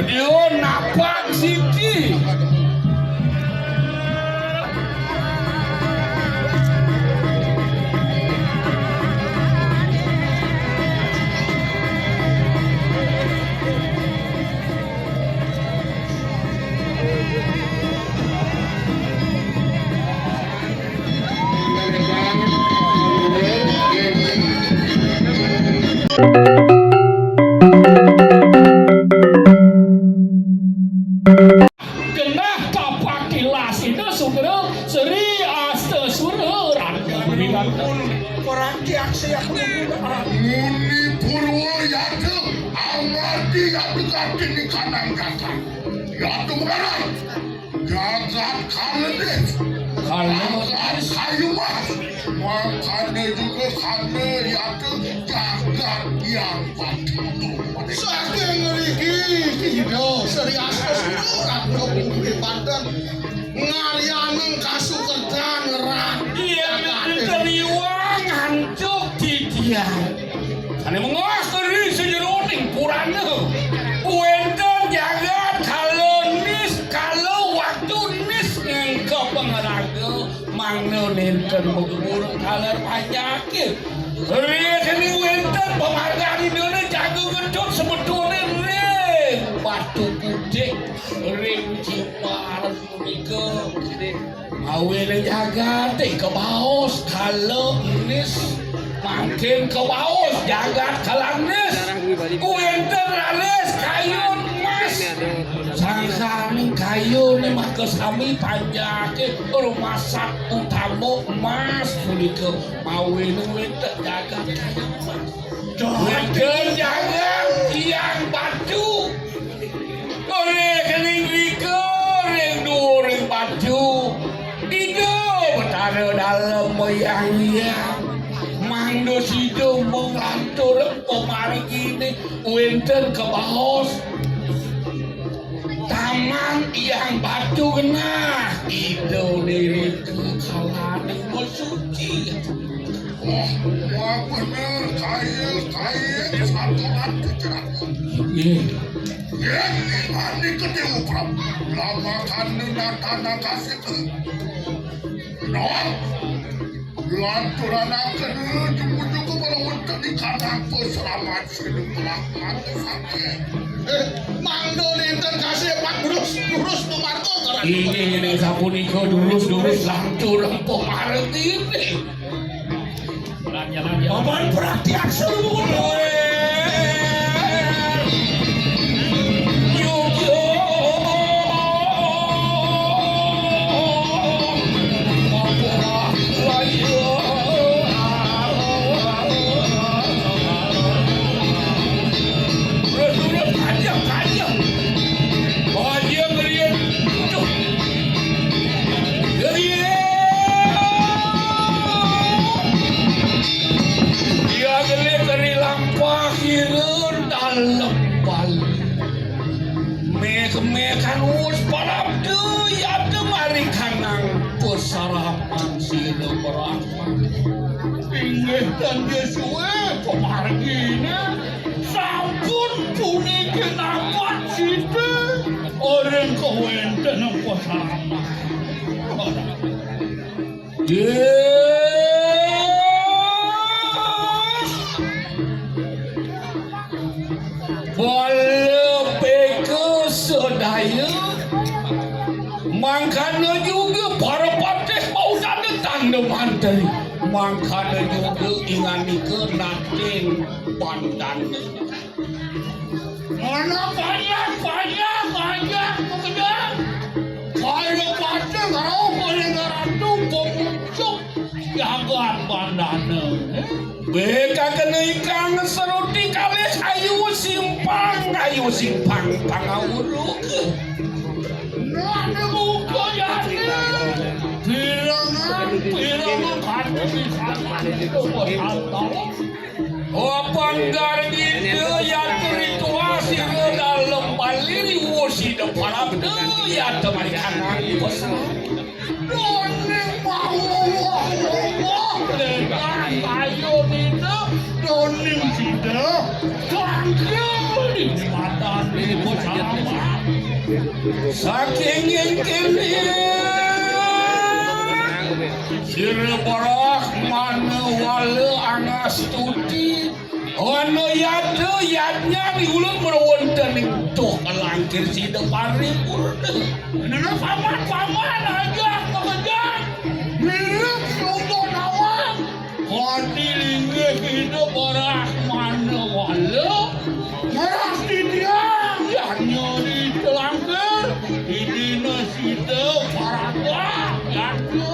Dia napak Siti. Genah tapak tilas itu sumber seri asta sururan Orang kiaksi aku Muni purwo yaitu amati yaitu kaki di kanan kata yaitu mengarang gagat kaledes gagat kayu mas makanya juga karena yaitu gagat yang patuh saking ngeriki yo serius surat di badan ngarianing kasukerdan ngerak iya teriwang hancur titian karena mengawas dari sejeroning kurangnya wenten jagat kalau waktu nis ke pengeraga mangno nenten burung kaler pajaknya lihat ini wenten penghargaan ini jago gedok sebetulnya ring batu putih ring cipar ke awin jagat ke baus kalau nis makin ke baus jagat kalangnis wenten ralis kayu mas sangkani kayu nih mah kesami panjake rumah sak utama emas ke awin wenten jagat kayu mas wenten jagat yang batu oleh kening riko ring during batu itu bertaruh dalam moyang-yang mangdo sido mengantur pemari gini winter ke baos taman yang batu kena itu diri kekalahan yang suci wah bener kaya satu hati cerah ini ketemu Prab lama kanina tanah kasih tu noh lanturan akan ujung-ujung kalau untuk di kanan tu selamat hidup selamat sakit mangdo ninten kasih pak durus pemarto ini sapuniko durus lantur pemarto ini paman praktiak seluruh mekan us parap tu ya tu mari kanang pusarapan sino berapa ingin dan Yesue pemargina sampun puni kenapat situ orang kewenten pusarapan mangkana juga para patih mau datang tanda manteri mangkana juga ingani ke natin pandan mana banyak mengenal kalau patih kalau boleh ngeratu pemucuk jagaan pandan beka kena ikan seruti kali ayu simpang pangawuruk ada muka jadi pirangan kata di sana itu berhantar panggar gitu ya rituasi ke dalam baliri wasi depan abdu ya teman kanan besar doning mau dengan kayu itu doning tidak Tangkel di mata di sama. Saking yang kini Sirbarah mana wala anastuti Ono yadu yadnya diulang merawatan itu Kalangkir si depan ribur Nana paman aja mengejar Mirip sumber nawang Kodi linggih hidup barah mana wala Marah di dia Yadnya di telangkir Ini nasida paraga Yadnya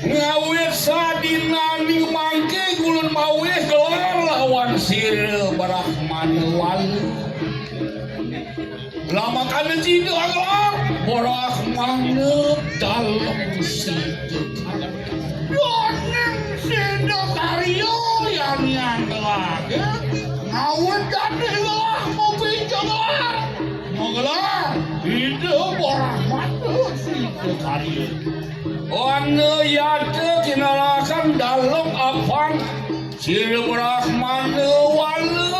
ngawet sadina ni mangke gulun maweh gelar lawan sir barahman walu lama kana jidu agelar barahman dalam situ yoning sidu karyo yang gelar ngawet jadi gelar mau bincang gelar mau gelar hidup barahman situ karyo Ono yade kinalakan dalam apang Sirbrahman walu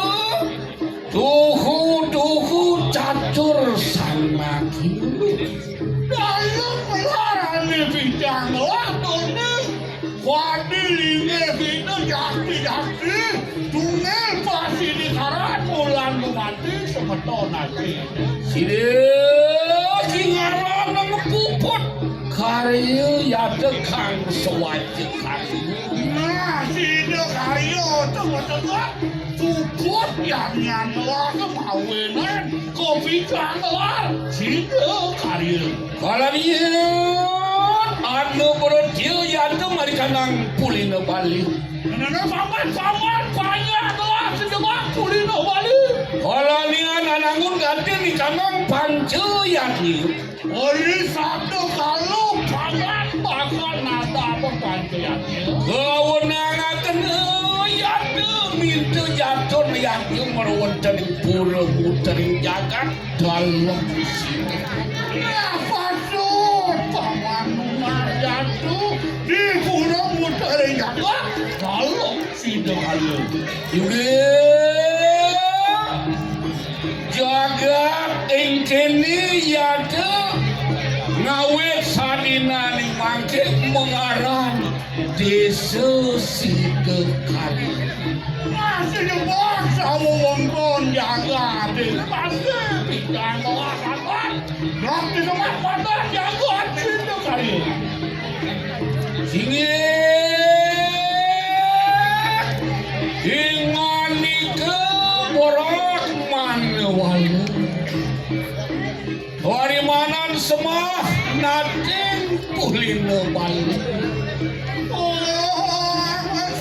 Tuhu catur sama kini Dalam melaran ni bincang lato ni Wadi linggih itu jati Tunggal pasti di karat mulan mati sebetul nanti Sire kingaran ngepuput Karya yada kang sewajib karya Nah, sida karya tengah-tengah Tuput yang nyanwa kemawinan Kopi kangelar Sida karya Kalau dia Anu berdia yada marikanang pulina bali Nana paman banyak telah sejumlah pulina bali Kalau dia nanangun ganti di kanang pancu yadi Oli sabdo kalau paman bakal nada perpanjangannya. Kewenangan yada minta jatuh yada merawatan pura putering jagat dalam sini. Ya pasut paman umar jatuh di pura putering jagat dalam sini kali. Juga jagat engkini yada ngawet sadina ni mangke mengarang desa sidekali masih jebak sama wongkon jaga di mangke bintang kawan nak di tempat mana jaga sidekali singit ingani ke borak mana walu hari mana semua nating pulina balik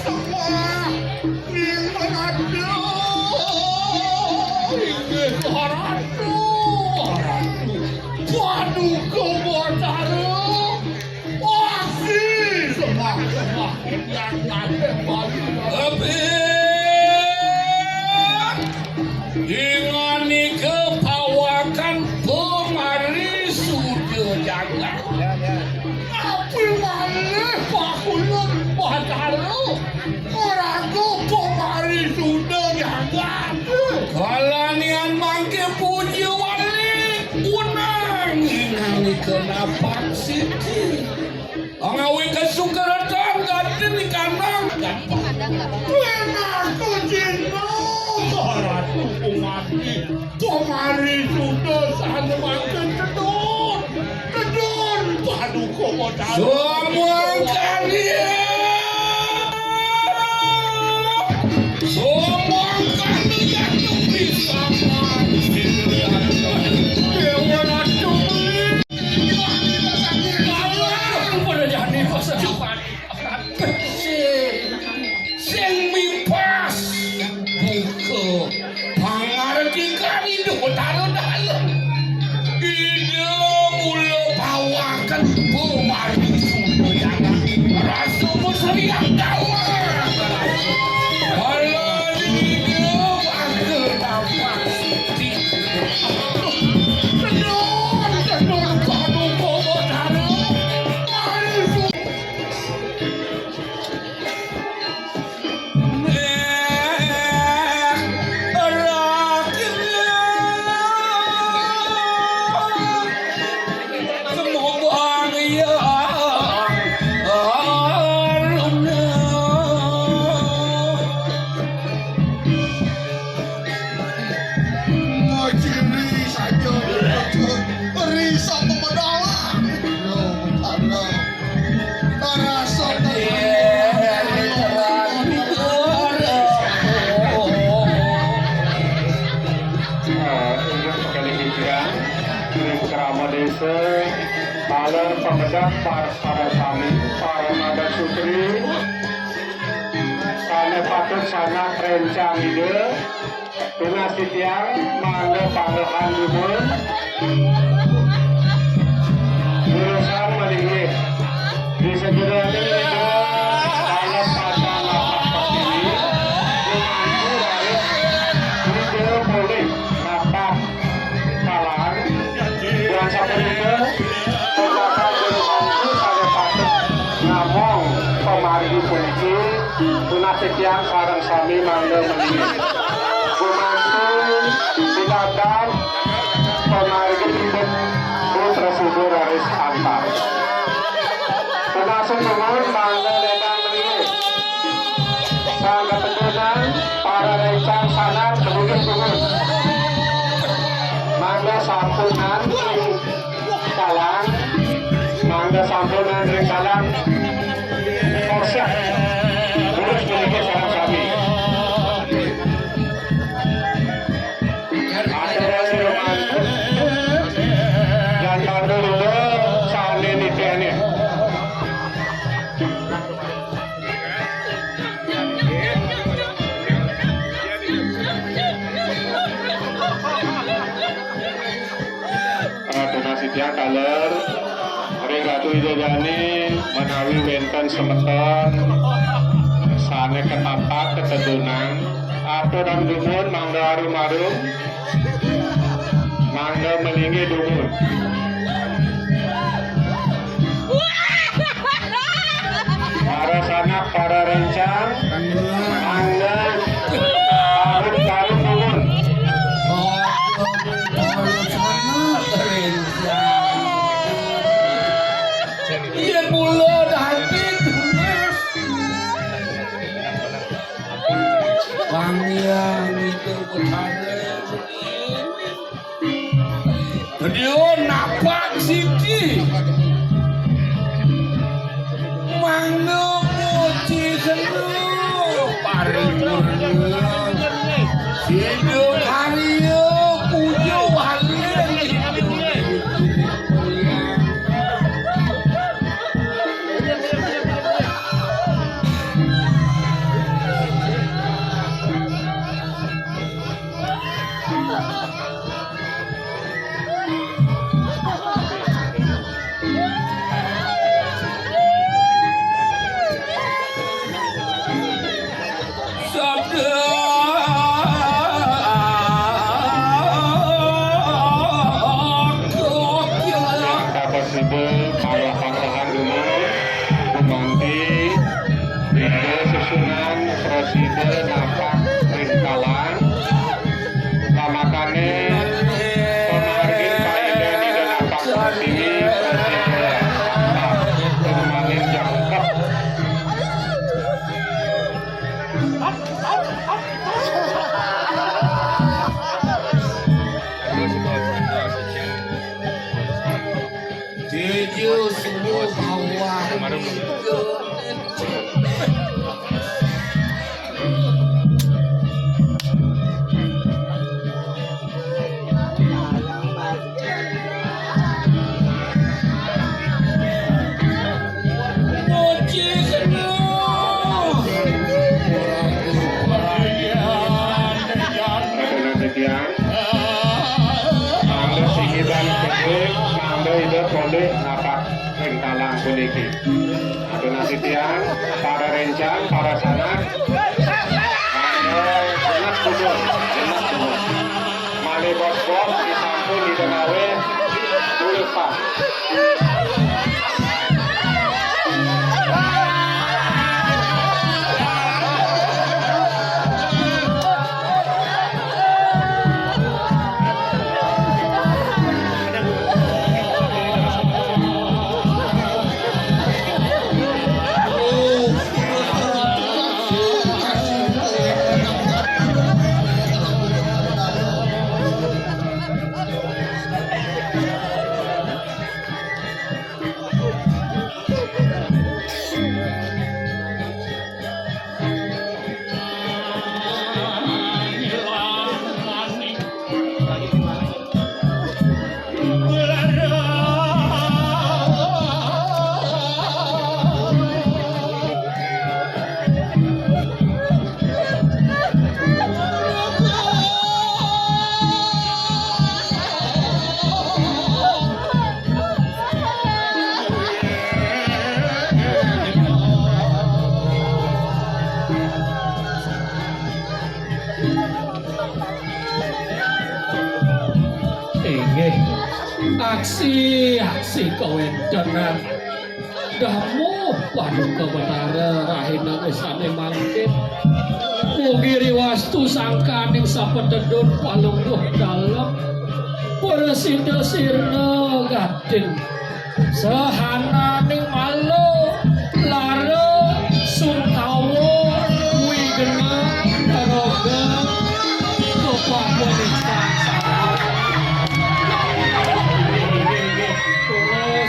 semua ning menadu inggih haratu waduh kebotaru wasi semua yang nating balik ingani kepawakan pemari sudah jaga api malih pakulun bataru orago pemari sudah jaga kalanian mangke puji wali unang ingani kenapa siti angawi kesukaratan ganti di kanang enak kucingmu Ratu umati pemari sudah sana makan kedun padu komodan semua kalian bisa mati dewa ratu pada jadi pasal cepat sing mipas buka pangartikan hidup taruh dalam hidup mula bawakan pemari sudah jangan rasa musri yang dalam kalau hidup aku dapat tenun kamu bawa taruh ke Baler Pemedak para sami, para madat sutri, sana patut sana rencang ide, tunas tiang mangga panglehan dumun, urusan melingih, di segera ini dalam pasang lapak ini, mengaku dari ide boleh napak kalan, dan sampai itu terdapat bermantu pada patut ngomong pemargi kunci, tunas tiang sarang sami mangga melingih. Silakan pemargi timbun putra subur Aris Antar. Termasuk dengan mangga ledang melingih. Sang ketegunan para rencang sanar kemudian turun. Mangga sampunan kalang, mangga sampunan ringkalang korset. Terus melingih sarang kami. Dan bantu dulu saat ini tiannya. Donasi tiang kaler Ring Ratu Widodani menawi wenten semeton sane ketapak ketedunan atau dan dumun mangga arum-arum mangga melingih dumun. Para sanak, para rencang, mangga karun-karun dumun. Dia mula hati pangyang itu berharga. Dia napak siki mangga moci senu paring hidup hari pujo hari donasi tiang, para rencang, para sanak, enak kubur, mali bos-bos, disampun, didenawe, tulis pak. Inggih. Aksi kawentenan. Damo paduka Batara rahina esane mangkit. Mugi riwastu sangkaning sapededun palungguh dalem. Persida sirna gading. Sahananing malu lara suntawa wigena daroga kepamulisan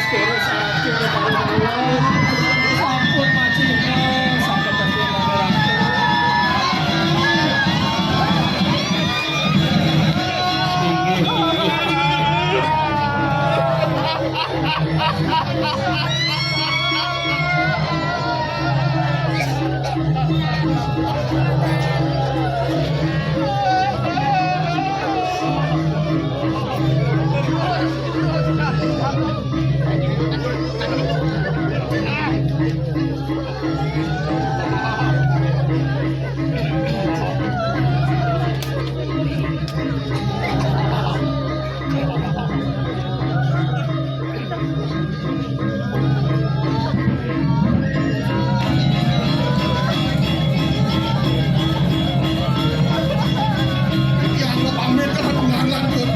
terus atur bangun sampun macina sampai tadi Yang lo pamit ke pengalan tuh.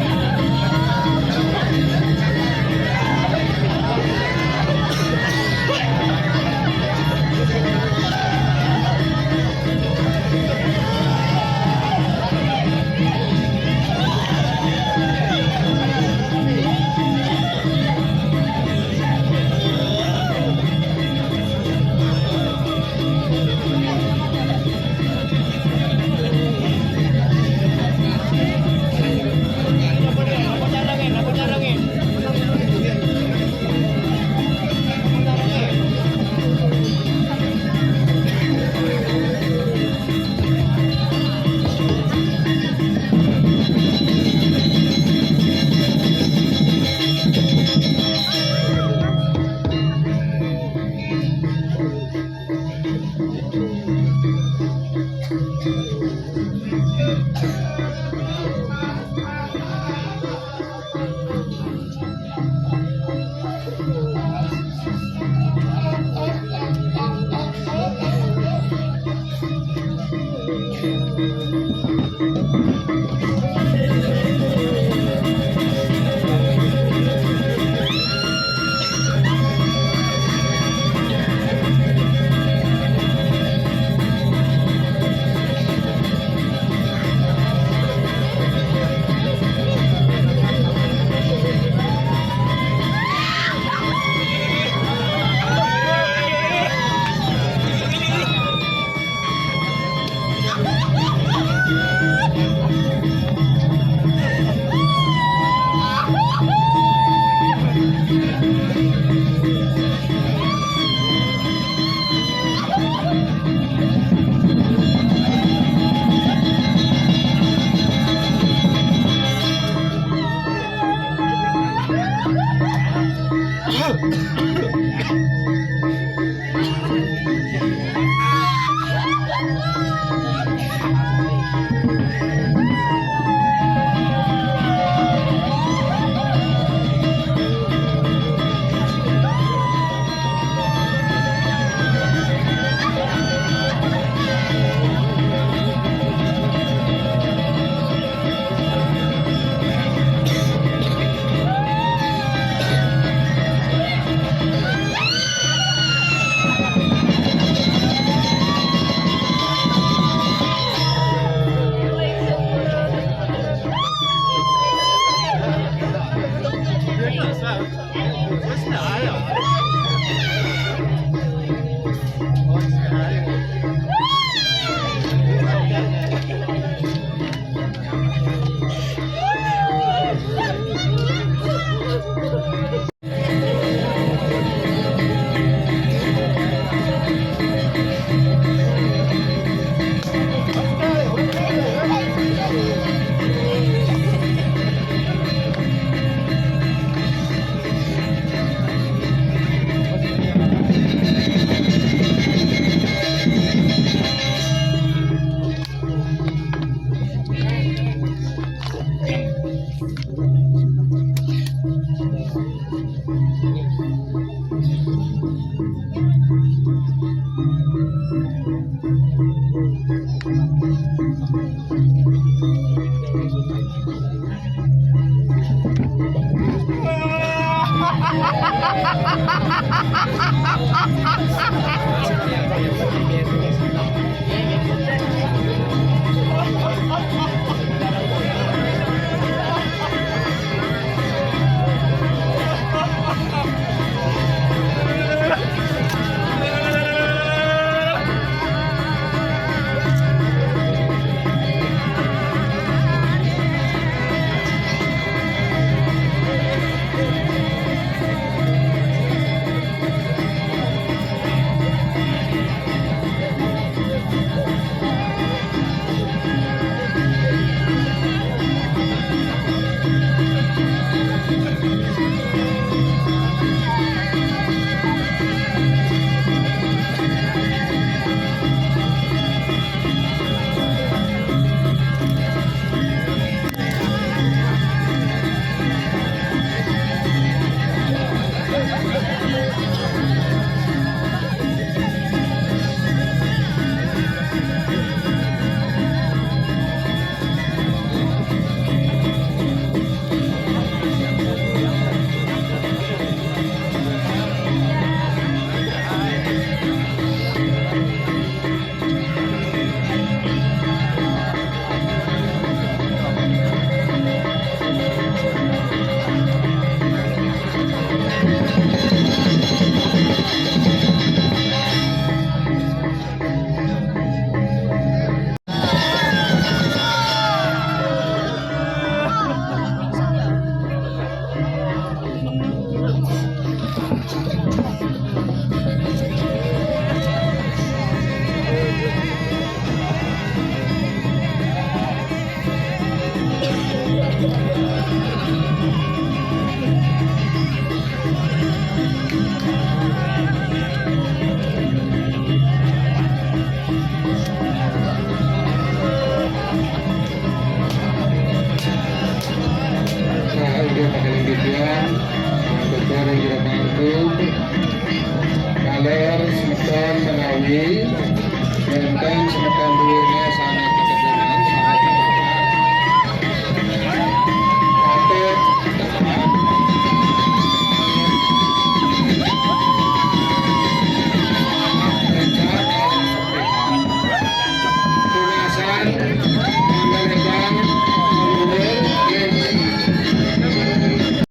Thank you.